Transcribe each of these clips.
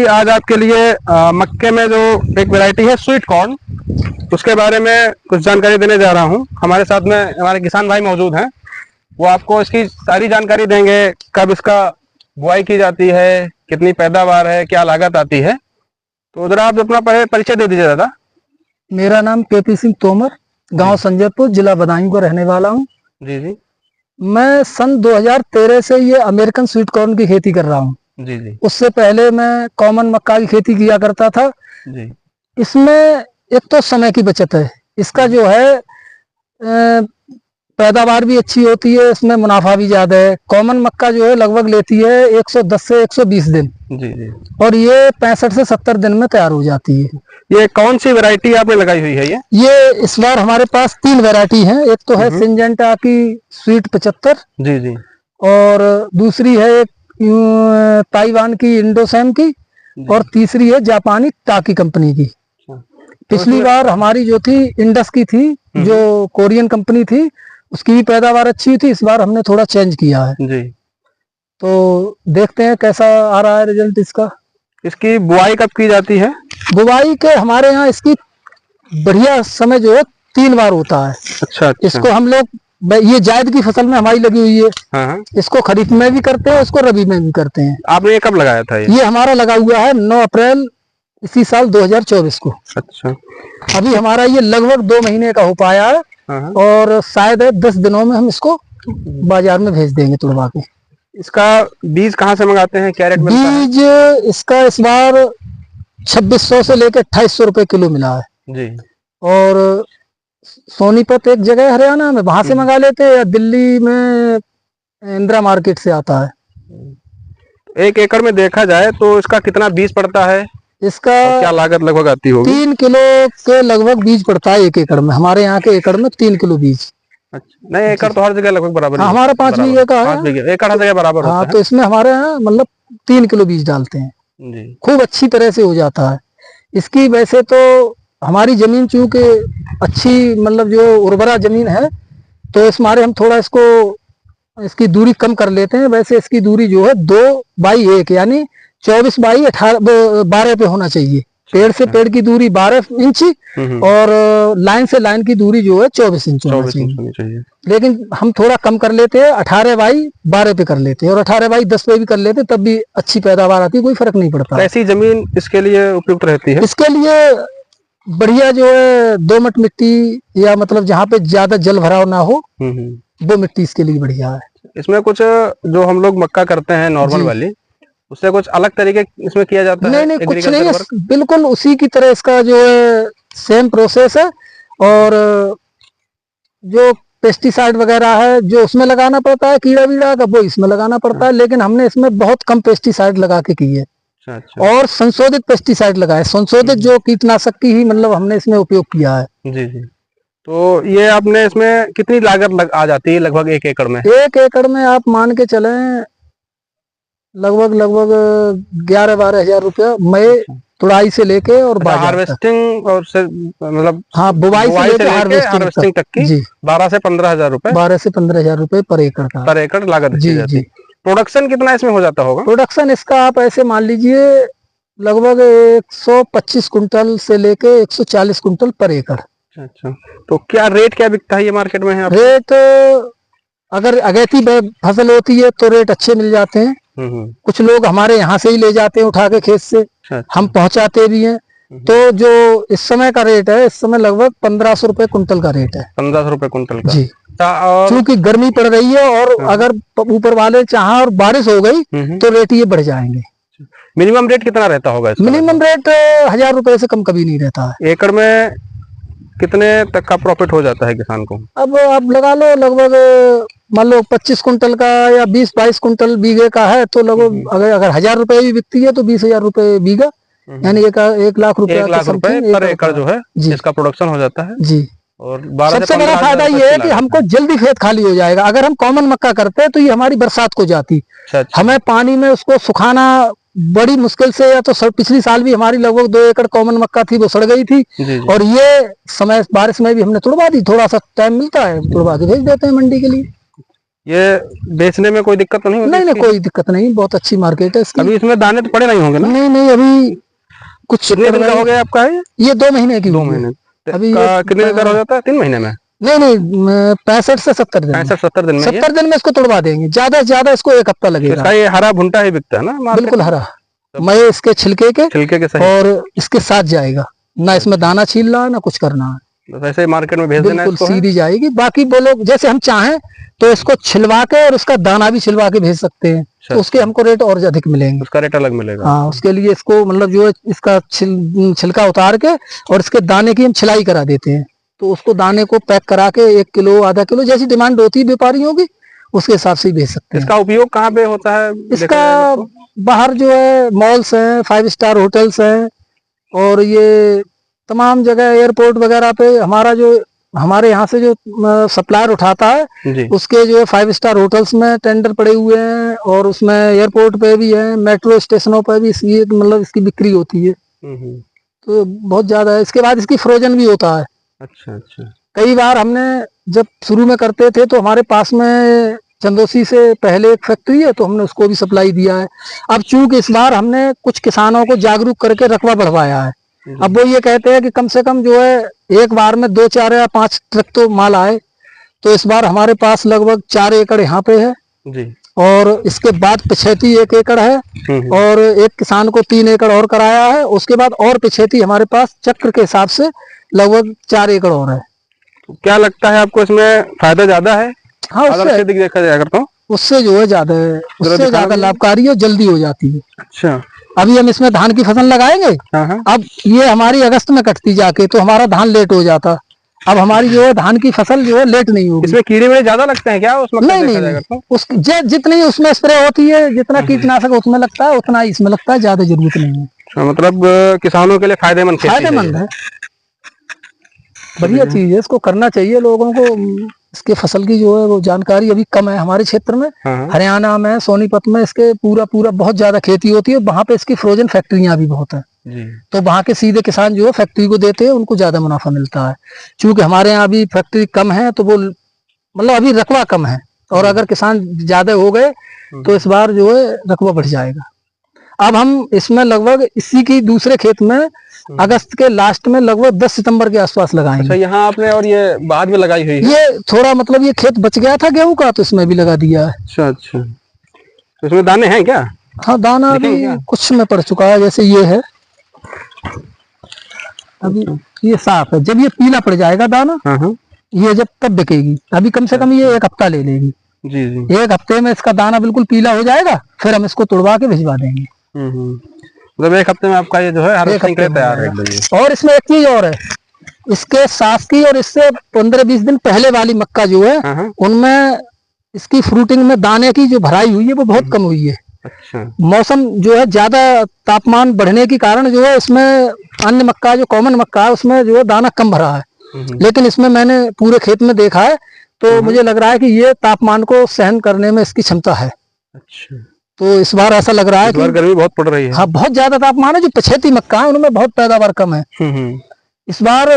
आज आपके लिए मक्के में जो एक वैरायटी है स्वीट कॉर्न, उसके बारे में कुछ जानकारी देने जा रहा हूं। हमारे साथ में हमारे किसान भाई मौजूद हैं, वो आपको इसकी सारी जानकारी देंगे। कब इसका बुआई की जाती है, कितनी पैदावार है, क्या लागत आती है। तो उधर आप अपना परिचय दे दीजिए दादा। मेरा नाम केपी सिंह तोमर, गांव संजयपुर, जिला बदायूं का रहने वाला हूं। जी जी। मैं सन 2013 से ये अमेरिकन स्वीट कॉर्न की खेती कर रहा हूं। जी जी। उससे पहले मैं कॉमन मक्का की खेती किया करता था। जी। इसमें एक तो समय की बचत है, इसका जो है पैदावार भी अच्छी होती है, इसमें मुनाफा भी ज्यादा है। कॉमन मक्का जो है लगभग लेती है 110 से 120 दिन। जी जी। और ये 65 से 70 दिन में तैयार हो जाती है। ये कौन सी वैरायटी आपने लगाई हुई है? ये इस बार हमारे पास 3 वैरायटी हैं। एक तो है सिंजेंटा की स्वीट 75। जी जी। और दूसरी है एक ताइवान की इंडोसैम की, और तीसरी है जापानी टाकी कंपनी की। पिछली बार हमारी जो थी इंडस की थी, जो कोरियन कंपनी थी, उसकी भी पैदावार अच्छी थी। इस बार हमने थोड़ा चेंज किया है जी। तो देखते हैं कैसा आ रहा है रिजल्ट इसका। इसकी बुआई कब की जाती है? बुआई के हमारे यहाँ इसकी बढ़िया समय जो है 3 बार होता है। अच्छा। इसको हम लोग, ये जायद की फसल में हमारी लगी हुई है। हाँ। इसको खरीफ में भी करते हैं, इसको रबी में भी करते हैं। आपने ये कब लगाया था? ये हमारा लगा हुआ है 9 अप्रैल इसी साल 2024 को। अच्छा। अभी हमारा ये लगभग 2 महीने का हो पाया है। हाँ। और शायद 10 दिनों में हम इसको बाजार में भेज देंगे तुड़वा के। इसका बीज कहाँ से मंगाते हैं, क्या रेट मिलता है? बीज इसका इस बार 2600 से लेकर 2800 रुपए किलो मिला है जी। और सोनीपत एक जगह हरियाणा में, वहां से मंगा लेते हैं, या दिल्ली में इंदिरा मार्केट से आता है। 1 एकड़ में देखा जाए तो इसका कितना बीज पड़ता है? इसका क्या लागत लगभग आती होगी? 3 किलो के लगभग बीज पड़ता है 1 एकड़ में। हमारे यहाँ के एकड़ में 3 किलो बीज। अच्छा। नहीं, एकड़ तो हर जगह लगभग बराबर। हाँ, हमारा 5 बीघे का है। 5 बीघे एकड़ हर जगह बराबर होता है। तो इसमें हमारे यहाँ मतलब 3 किलो बीज डालते हैं जी। खूब अच्छी तरह से हो जाता है। इसकी वैसे तो हमारी जमीन चूंकि अच्छी, मतलब जो उर्वरा जमीन है, तो इस मारे हम थोड़ा इसकी दूरी कम कर लेते हैं। वैसे इसकी दूरी जो है 2/1 यानी 24/12 पे होना चाहिए। पेड़ से पेड़ की दूरी 12 इंच और लाइन से लाइन की दूरी जो है 24 इंच होनी चाहिए। लेकिन हम थोड़ा कम कर लेते हैं, 18/12 पे कर लेते हैं, और 18/10 पे भी कर लेते हैं, तब भी अच्छी पैदावार आती है, कोई फर्क नहीं पड़ता। ऐसी जमीन इसके लिए उपयुक्त रहती है? इसके लिए बढ़िया जो है दोमट मिट्टी, या मतलब जहाँ पे ज्यादा जल भराव ना हो, वो मिट्टी इसके लिए बढ़िया है। इसमें कुछ जो हम लोग मक्का करते हैं नॉर्मल वाली, उससे कुछ अलग तरीके इसमें किया जाता है? नहीं, कुछ नहीं है, बिल्कुल उसी की तरह इसका जो है सेम प्रोसेस है। और जो पेस्टिसाइड वगैरह है जो उसमें लगाना पड़ता है, कीड़ा वीड़ा का, वो इसमें लगाना पड़ता है। लेकिन हमने इसमें बहुत कम पेस्टिसाइड लगा के की है। अच्छा। और संशोधित पेस्टिसाइड लगाए, संशोधित जो कीटनाशक की ही मतलब हमने इसमें उपयोग किया है जी जी। तो ये आपने इसमें कितनी लागत आ जाती है लगभग 1 एकड़ में? 1 एकड़ में आप मान के चलें लगभग 11-12 हजार रुपया मई तुड़ाई से लेके और हार्वेस्टिंग और मतलब हाँ, बुवाई से लेके हार्वेस्टिंग तक की 12 से 15 हजार रुपए। 12 से 15 हजार रुपए पर एकड़ लागत जी जी। प्रोडक्शन कितना इसमें हो जाता होगा? प्रोडक्शन इसका आप ऐसे मान लीजिए लगभग 125 कुंटल से लेके 140 कुंटल पर एकड़। अच्छा। तो क्या रेट क्या बिकता है ये मार्केट में? है रेट अगर अगैती फसल होती है तो रेट अच्छे मिल जाते हैं। कुछ लोग हमारे यहाँ से ही ले जाते हैं उठा के खेत से। अच्छा। हम पहुंचाते भी हैं। तो जो इस समय का रेट है, इस समय लगभग 1500 रुपए कुंटल का रेट है। 1500 रुपए कुंटल का जी। क्योंकि गर्मी पड़ रही है, और अगर ऊपर वाले चाहा और बारिश हो गई तो रेट ये बढ़ जाएंगे। मिनिमम रेट कितना रहता होगा इसका? मिनिमम रेट 1000 रुपए से कम कभी नहीं रहता है। एकड़ में कितने तक का प्रॉफिट हो जाता है किसान को? अब आप लगा लो लगभग मान लो 25 कुंटल का या 20-22 कुंटल बीघे का है, तो लगभग अगर 1000 रुपए भी बिकती है तो 20,000 रुपए बीघा, यानी 1 लाख रुपए पर एकड़ जो है इसका प्रोडक्शन हो जाता है जी। और सबसे बड़ा फायदा ये है कि हमको जल्दी खेत खाली हो जाएगा। अगर हम कॉमन मक्का करते हैं तो ये हमारी बरसात को जाती, हमें पानी में उसको सुखाना बड़ी मुश्किल से, या तो पिछली साल भी हमारी लगभग 2 एकड़ कॉमन मक्का थी, वो सड़ गई थी जी। और ये समय बारिश में भी हमने तुड़वा दी, थोड़ा सा टाइम मिलता है, तुड़वा के भेज देते हैं मंडी के लिए। ये बेचने में कोई दिक्कत तो नहीं होती? नहीं नहीं, कोई दिक्कत नहीं, बहुत अच्छी मार्केट है इसकी। अभी इसमें दाने तो पड़े नहीं होंगे ना? नहीं नहीं, अभी कुछ कितने दिन का हो गया आपका है? ये 2 महीने की। 2 महीने अभी कितने दिन का हो जाता है? 3 महीने में? नहीं, 65 से 70 दिन। 65-70 दिन में? 70 दिन में इसको तोड़वा देंगे, ज्यादा से ज्यादा इसको 1 हफ्ता लगेगा। इसका ये हरा भुंटा ही बिकता है ना? बिल्कुल हरा, मैं इसके छिलके के सही और इसके साथ जाएगा ना, इसमें दाना छीलना है ना कुछ करना है, बस ऐसे ही मार्केट में भेज देना है बिल्कुल इसको? सीधी जाएगी। बाकी वो लोग जैसे हम चाहें तो इसको छिलवा के और उसका दाना भी छिलवा के भेज सकते हैं, तो उसके हमको रेट और अधिक मिलेंगे। उसका रेट अलग मिलेगा? हाँ, उसके लिए इसको मतलब जो है इसका छिलका उतार के और इसके दाने की हम छिलाई करा देते हैं, तो उसको दाने को पैक करा के 1 किलो आधा किलो जैसी डिमांड होती है व्यापारियों की, उसके हिसाब से ही भेज सकते हैं। इसका उपयोग कहाँ पे होता है? इसका बाहर जो है मॉल्स हैं, 5 स्टार होटल्स हैं, और ये तमाम जगह एयरपोर्ट वगैरह पे हमारा जो हमारे यहाँ से जो सप्लायर उठाता है उसके जो है 5 स्टार होटल्स में टेंडर पड़े हुए हैं, और उसमें एयरपोर्ट पे भी है, मेट्रो स्टेशनों पे भी ये मतलब इसकी बिक्री होती है, तो बहुत ज्यादा है। इसके बाद इसकी फ्रोजन भी होता है। अच्छा अच्छा। कई बार हमने जब शुरू में करते थे तो हमारे पास में चंदोसी से पहले एक फैक्ट्री है, तो हमने उसको भी सप्लाई दिया है। अब चूंकि इस बार हमने कुछ किसानों को जागरूक करके रकबा बढ़वाया है, अब वो ये कहते हैं कि कम से कम जो है एक बार में 2, 4 या 5 ट्रक तो माल आए, तो इस बार हमारे पास लगभग 4 एकड़ यहाँ पे है जी, और इसके बाद पिछेती 1 एकड़ है, और एक किसान को 3 एकड़ और कराया है, उसके बाद और पिछेती हमारे पास चक्र के हिसाब से लगभग 4 एकड़ और है। क्या लगता है आपको इसमें फायदा ज्यादा है? हाँ, उससे देखा जाएगा तो उससे जो है ज्यादा है, उससे ज्यादा लाभकारी और जल्दी हो जाती है। अच्छा, अभी हम इसमें धान की फसल लगाएंगे, अब ये हमारी अगस्त में कटती जाके, तो हमारा धान लेट हो जाता। अब हमारी जो है धान की फसल जो है लेट नहीं होगी। इसमें कीड़े वीड़े ज्यादा लगते हैं क्या उसमें? नहीं, जितनी उसमें स्प्रे होती है, जितना कीटनाशक उसमें लगता है उतना ही इसमें लगता है, ज्यादा जरूरत नहीं है। मतलब किसानों के लिए फायदेमंद है, बढ़िया चीज है, इसको करना चाहिए लोगों को। इसके फसल की जो है वो जानकारी अभी कम है हमारे क्षेत्र में। हरियाणा में, सोनीपत में इसके पूरा बहुत ज्यादा खेती होती है, वहां पे इसकी फ्रोजन फैक्ट्रियां भी बहुत है, तो वहां के सीधे किसान जो है फैक्ट्री को देते हैं, उनको ज्यादा मुनाफा मिलता है। चूंकि हमारे यहाँ अभी फैक्ट्री कम है, तो वो मतलब अभी रकबा कम है, और अगर किसान ज्यादा हो गए तो इस बार जो है रकबा बढ़ जाएगा। अब हम इसमें लगभग इसी की दूसरे खेत में अगस्त के लास्ट में लगभग 10 सितंबर के आसपास लगाएंगे। अच्छा, यहाँ आपने और ये बाद में लगाई हुई है? ये थोड़ा मतलब ये खेत बच गया था गेहूं का, तो इसमें भी लगा दिया है। अच्छा अच्छा, तो इसमें दाने हैं क्या? हाँ, दाना अभी कुछ में पड़ चुका है, जैसे ये है, अभी ये साफ है। जब ये पीला पड़ जाएगा दाना, ये जब तब बिकेगी, अभी कम से कम ये 1 हफ्ता ले लेगी जी। 1 हफ्ते में इसका दाना बिल्कुल पीला हो जाएगा, फिर हम इसको तुड़वा के भिजवा देंगे। मतलब 1 हफ्ते में आपका ये जो है हार्वेस्टिंग के लिए तैयार है। और इसमें एक चीज और है, इसके साथ की और इससे 15-20 दिन पहले वाली मक्का जो है, उनमें इसकी फ्रूटिंग में दाने की जो भराई हुई है वो बहुत कम हुई है। अच्छा। मौसम जो है ज्यादा तापमान बढ़ने के कारण जो है इसमें अन्य मक्का जो कॉमन मक्का है उसमें जो है दाना कम भरा है, लेकिन इसमें मैंने पूरे खेत में देखा है, तो मुझे लग रहा है कि ये तापमान को सहन करने में इसकी क्षमता है। अच्छा, तो इस बार ऐसा लग रहा है कि गर्मी बहुत पड़ रही है। हाँ, बहुत ज्यादा तापमान है। जो पिछेती मक्का है उनमें बहुत पैदावार कम है। इस बार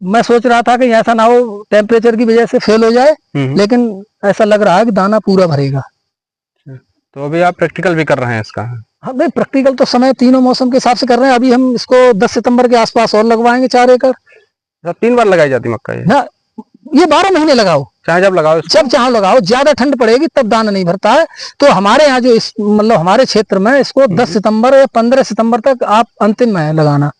मैं सोच रहा था कि ऐसा ना हो टेम्परेचर की वजह से फेल हो जाए, लेकिन ऐसा लग रहा है कि दाना पूरा भरेगा। तो अभी आप प्रैक्टिकल भी कर रहे हैं इसका? हाँ भाई, प्रैक्टिकल तो समय तीनों मौसम के हिसाब से कर रहे हैं। अभी हम इसको 10 सितंबर के आसपास और लगवाएंगे 4 एकड़। 3 बार लगाई जाती मक्का ये? हाँ, ये 12 महीने लगाओ, चाहे जब लगाओ, जब चाहो लगाओ। ज्यादा ठंड पड़ेगी तब दाना नहीं भरता है। तो हमारे यहाँ जो इस मतलब हमारे क्षेत्र में इसको 10 सितंबर या 15 सितंबर तक आप अंतिम में लगाना।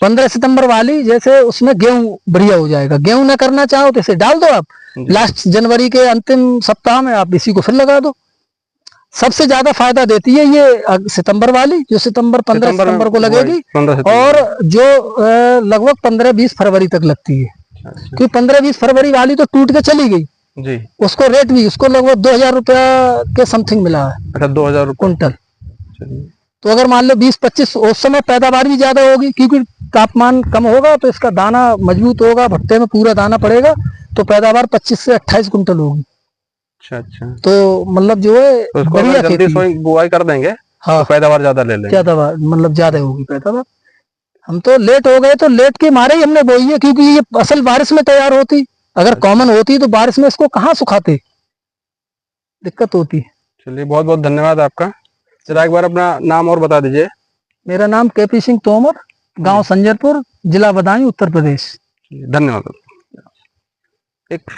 15 सितंबर वाली जैसे उसमें गेहूं बढ़िया हो जाएगा। गेहूं न करना चाहो तो इसे डाल दो आप, लास्ट जनवरी के अंतिम सप्ताह में आप इसी को फिर लगा दो। सबसे ज्यादा फायदा देती है ये सितंबर वाली, जो 15 सितंबर को लगेगी, और जो लगभग 15-20 फरवरी तक लगती है। क्योंकि 15-20 फरवरी वाली तो टूट के चली गई जी। उसको रेट भी उसको लगभग 2000 रुपया के समथिंग मिला है। अच्छा, 2000 क्विंटल। तो अगर मान लो 20-25, उस समय पैदावार भी ज्यादा होगी, क्योंकि तापमान कम होगा तो इसका दाना मजबूत होगा, भट्टे में पूरा दाना पड़ेगा, तो पैदावार 25 से 28 क्विंटल होगी। अच्छा अच्छा, तो मतलब जो है तो बढ़िया जल्दी बुआई कर देंगे। हाँ, तो पैदावार ज्यादा ले लेंगे, ज्यादा मतलब ज्यादा होगी पैदावार। हम तो लेट हो गए, तो लेट के मारे ही हमने बोई है, क्योंकि ये असल बारिश में तैयार होती। अगर कॉमन होती तो बारिश में इसको कहाँ सुखाते। दिक्कत होती है। चलिए, बहुत बहुत धन्यवाद आपका। जरा एक बार अपना नाम और बता दीजिए। मेरा नाम केपी सिंह तोमर, गांव संजरपुर, जिला बदायूं, उत्तर प्रदेश। धन्यवाद। एक